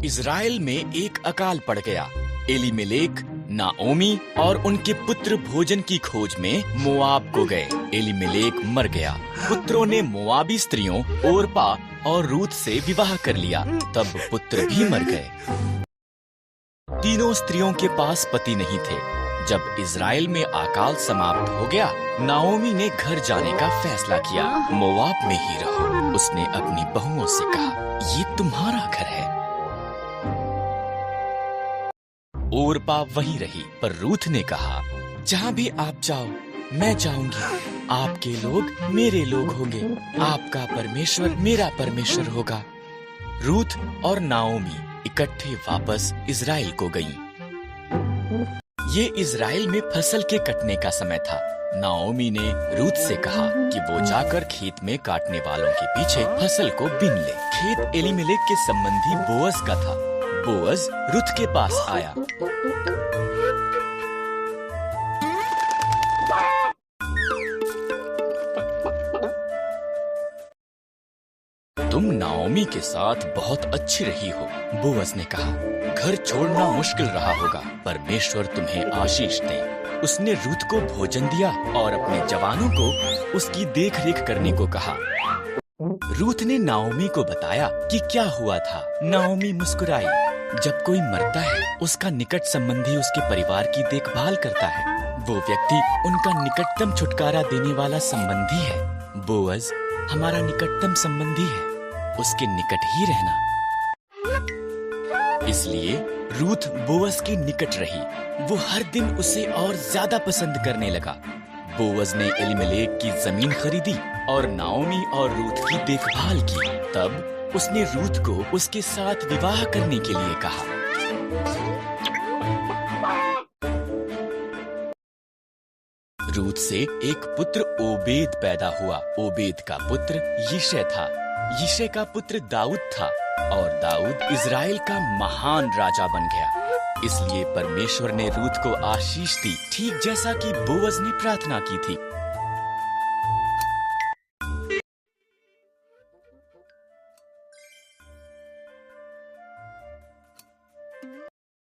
Israel में एक अकाल पड़ गया। एलीमेलेक, नाओमी और उनके पुत्र भोजन की खोज में मोआब को गए। एलीमेलेक मर गया। पुत्रों ने मोआबी स्त्रियों ओरपा और रूत से विवाह कर लिया। तब पुत्र भी मर गए। तीनों स्त्रियों के पास पति नहीं थे। जब इज़राइल में अकाल समाप्त हो गया, नाओमी ने घर जाने का फैसला किया। मोआब में ही रहो। उसने अपनी बहुओं से कहा, ये तुम्हारा घर है। ओरपा वहीं रही, पर रूथ ने कहा, जहाँ भी आप जाओ मैं जाऊंगी। आपके लोग मेरे लोग होंगे, आपका परमेश्वर मेरा परमेश्वर होगा। रूथ और नाओमी इकट्ठे वापस इज़राइल को गईं। ये इज़राइल में फसल के कटने का समय था। नाओमी ने रूथ से कहा कि वो जाकर खेत में काटने वालों के पीछे फसल को बीन ले। खेत एलीमेलेक के संबंधी बोअज का था। बोअज रूथ के पास आया। तुम नाओमी के साथ बहुत अच्छी रही हो, बोअज ने कहा। घर छोड़ना मुश्किल रहा होगा। परमेश्वर तुम्हें आशीष दे। उसने रूथ को भोजन दिया और अपने जवानों को उसकी देखरेख करने को कहा। रूथ ने नाओमी को बताया कि क्या हुआ था। नाओमी मुस्कुराई। जब कोई मरता है, उसका निकट संबंधी उसके परिवार की देखभाल करता है। वो व्यक्ति उनका निकटतम छुटकारा देने वाला संबंधी है। बोअज हमारा निकटतम संबंधी है, उसके निकट ही रहना। इसलिए रूथ बोअज के निकट रही। वो हर दिन उसे और ज्यादा पसंद करने लगा। बोअज ने एलीमेलेक की जमीन खरीदी और नाओमी और रूथ की देखभाल की। तब उसने रूथ को उसके साथ विवाह करने के लिए कहा। रूथ से एक पुत्र ओबेद पैदा हुआ। ओबेद का पुत्र यिशै था। यिशै का पुत्र दाऊद था और दाऊद इज़राइल का महान राजा बन गया। इसलिए परमेश्वर ने रूथ को आशीष दी, ठीक जैसा कि बोअज ने प्रार्थना की थी।